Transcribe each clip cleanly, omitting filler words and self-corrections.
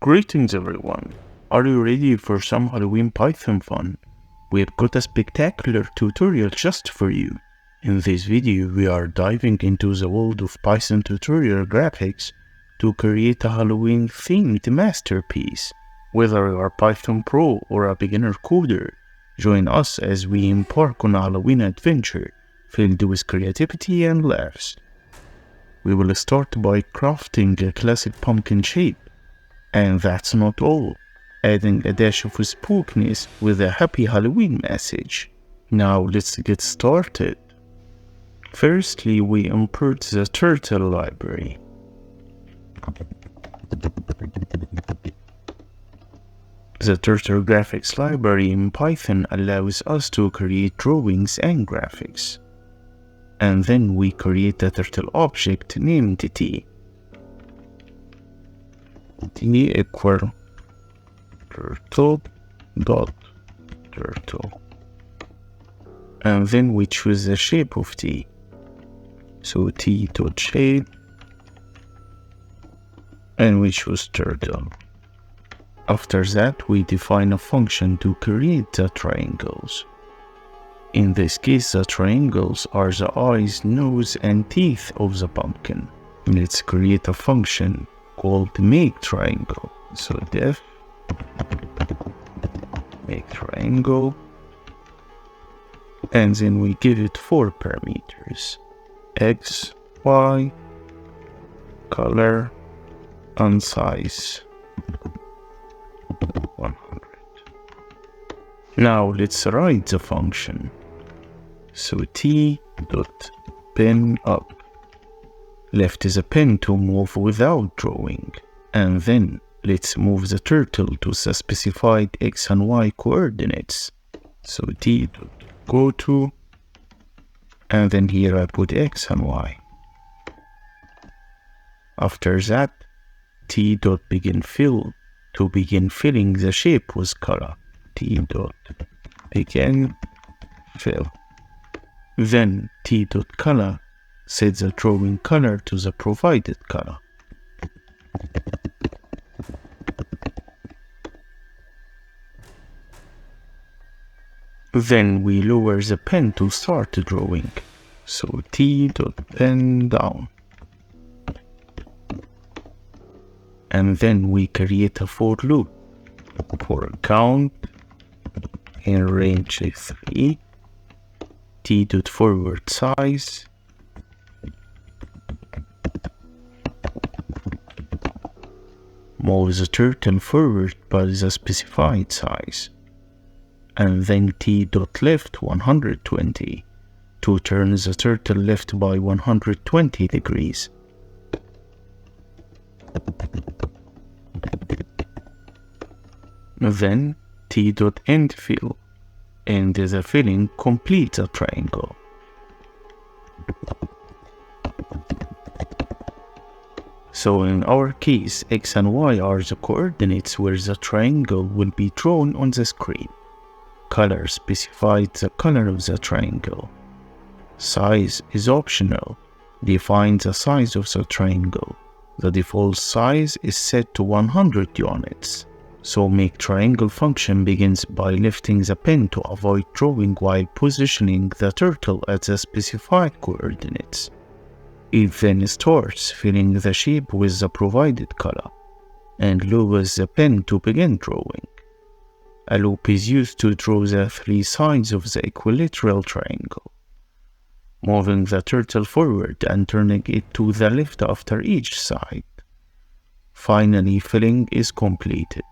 Greetings everyone! Are you ready for some Halloween Python fun? We've got a spectacular tutorial just for you. In this video, we are diving into the world of Python tutorial graphics to create a Halloween themed masterpiece. Whether you are Python Pro or a beginner coder, join us as we embark on a Halloween adventure filled with creativity and laughs. We will start by crafting a classic pumpkin shape. And that's not all, adding a dash of spookiness with a happy Halloween message. Now let's get started. Firstly, we import the turtle library. The turtle graphics library in Python allows us to create drawings and graphics. And then we create a turtle object named t. T equal turtle dot turtle, and then we choose the shape of t, so t dot shape, and we choose turtle. After that, we define a function to create the triangles. In this case, the triangles are the eyes, nose, and teeth of the pumpkin. Let's create a function called make triangle. So def make triangle, and then we give it 4 parameters: x, y, color, and size 100. Now let's write the function. So t dot pin up. Left is a pen to move without drawing, and then let's move the turtle to the specified x and y coordinates. So t dot go to, and then here I put x and y. After that, t dot begin fill to begin filling the shape with color. T dot begin fill. Then t dot color, set the drawing color to the provided color. Then we lower the pen to start drawing. So t dot pen down. And then we create a for loop for count in range 3, t dot forward size, move the turtle forward by the specified size, and then t dot left 120 to turn the turtle left by 120 degrees. Then t dot end fill, and the filling completes a triangle. So in our case, x and y are the coordinates where the triangle will be drawn on the screen. Color specifies the color of the triangle. Size is optional. Define the size of the triangle. The default size is set to 100 units. So make triangle function begins by lifting the pen to avoid drawing while positioning the turtle at the specified coordinates. It then starts filling the shape with the provided color, and lowers the pen to begin drawing. A loop is used to draw the 3 sides of the equilateral triangle, moving the turtle forward and turning it to the left after each side. Finally, filling is completed.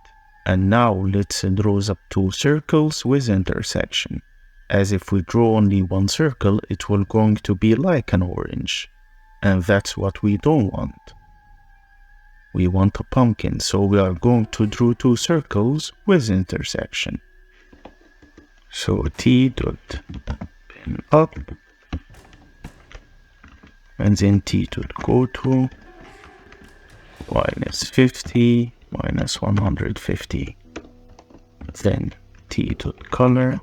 And now let's draw up 2 circles with intersection. As if we draw only one circle, it will going to be like an orange. And that's what we don't want. We want a pumpkin, so we are going to draw 2 circles with intersection. So t dot pin up, and then t dot go to minus 50 minus 150. Then t dot color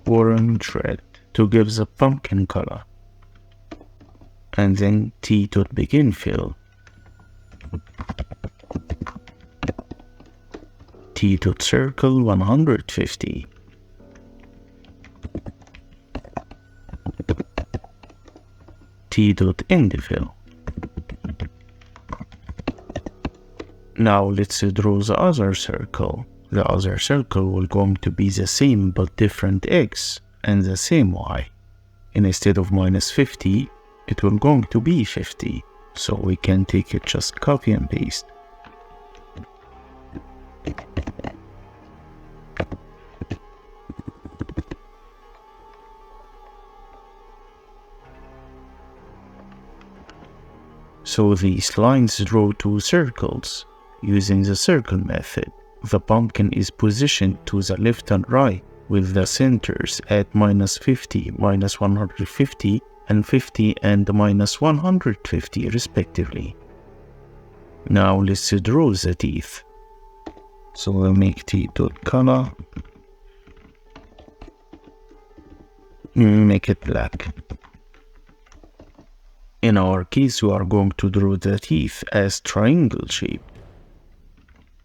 orange red to give the pumpkin color, and then t dot begin fill t.circle 150, t.endfill. Now let's draw the other circle. The other circle will going to be the same but different x and the same y. Instead of -50, it will going to be 50. So we can take it, just copy and paste. So these lines draw two circles. Using the circle method, the pumpkin is positioned to the left and right with the centers at -50, -150, and 50 and -150 respectively. Now let's draw the teeth. So we'll make t.color, make it black. In our case, we are going to draw the teeth as triangle shape.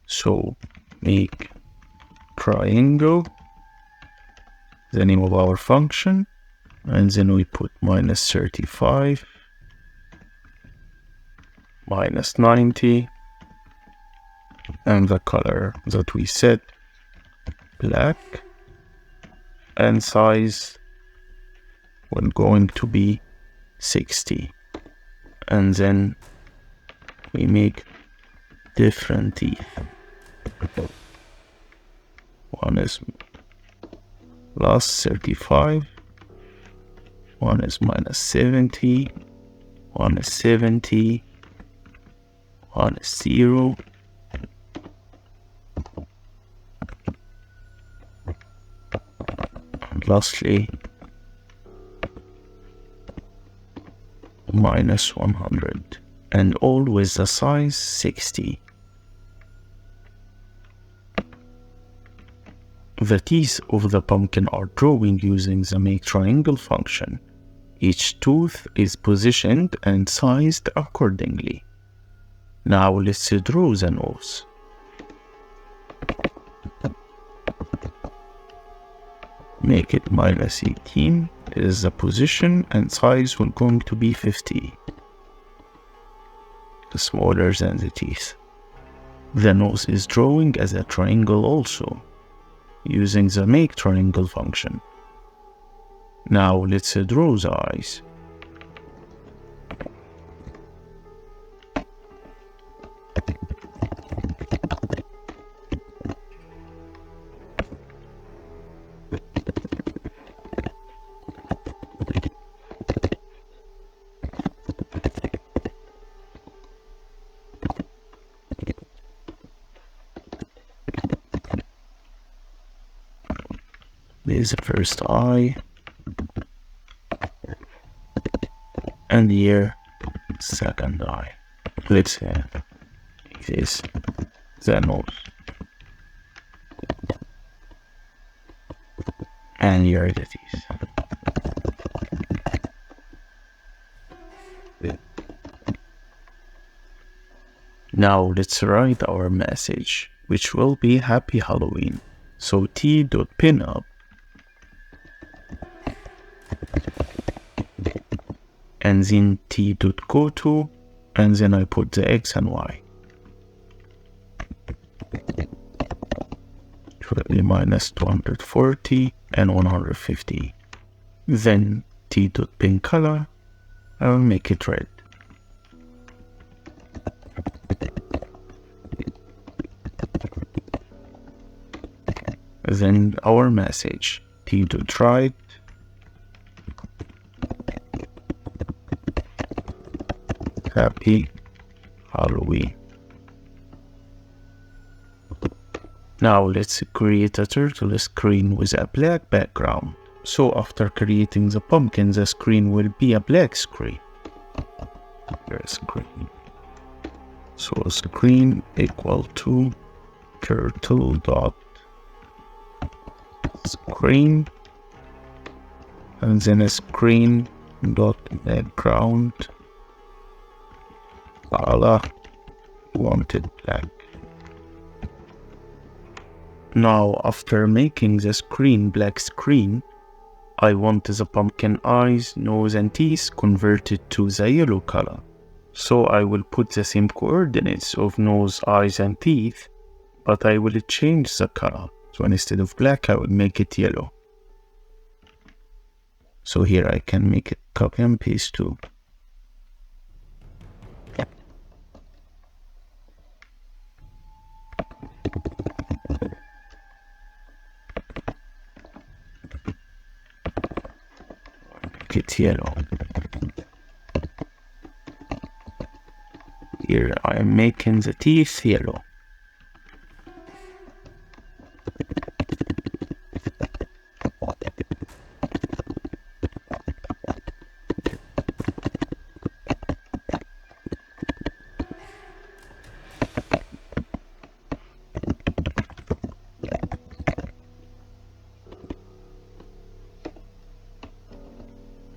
So make triangle, the name of our function, and then we put -35, -90, and the color that we set, black, and size will going to be 60. And then we make different teeth. One is +35, one is -70, one is 70, one is 0, and lastly -100, and all with the size 60. The teeth of the pumpkin are drawn using the make triangle function. Each tooth is positioned and sized accordingly. Now let's draw the nose. Make it -18 is the position, and size will going to be 50. Smaller than the teeth. The nose is drawing as a triangle also, using the make triangle function. Now let's draw the eyes. This is the first eye, and here second eye. Let's make this the nose, and here the teeth. Now let's write our message, which will be Happy Halloween. So t.pinup and then t.goto, and then I put the x and y. -240 and 150. Then t.pincolor, I will make it red. Then our message, t.write, Happy Halloween. Now let's create a turtle screen with a black background. So after creating the pumpkin, the screen will be a black screen. Screen. So screen equal to turtle dot screen, and then a screen dot background color wanted black. Now, after making the screen black screen, I want the pumpkin eyes, nose and teeth converted to the yellow color. So I will put the same coordinates of nose, eyes and teeth, but I will change the color. So instead of black, I will make it yellow. So here I can make it copy and paste too. Make it yellow. Here I am making the teeth yellow.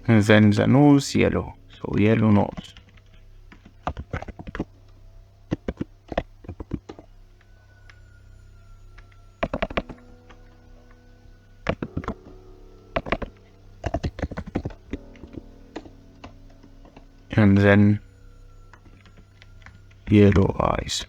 And then the nose yellow, so yellow nose. And then yellow eyes.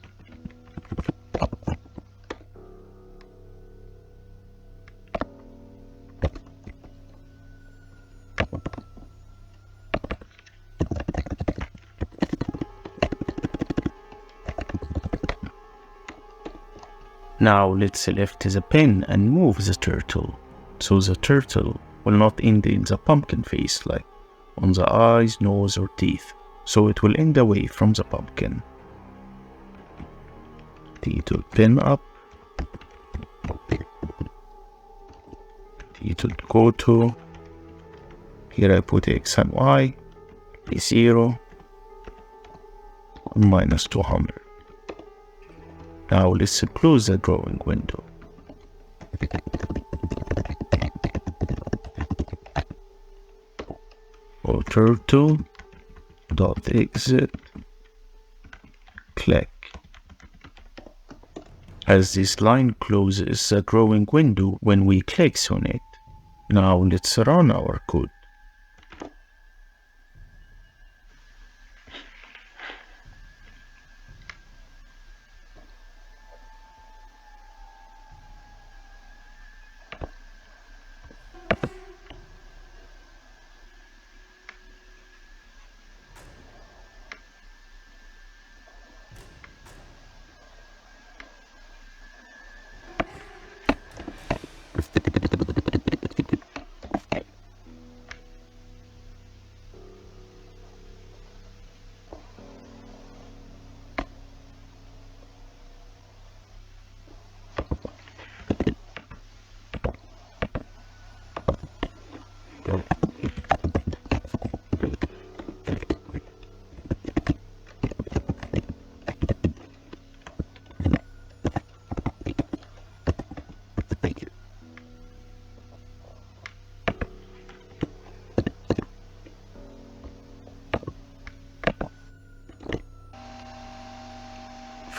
Now let's select the pen and move the turtle, so the turtle will not end in the pumpkin face like on the eyes, nose or teeth, so it will end away from the pumpkin. Title pen up, title go to, here I put X and Y, 0, and minus 200. Now let's close the drawing window. Go turtle, dot exit, click. As this line closes the drawing window when we click on it. Now let's run our code.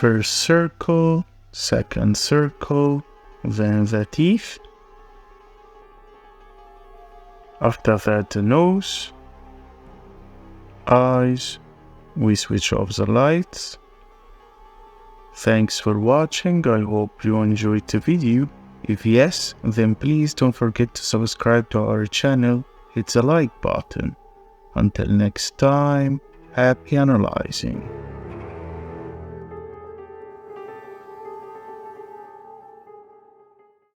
First circle, second circle, then the teeth. After that the nose, eyes, we switch off the lights. Thanks for watching, I hope you enjoyed the video. If yes, then please don't forget to subscribe to our channel, hit the like button. Until next time, happy analyzing.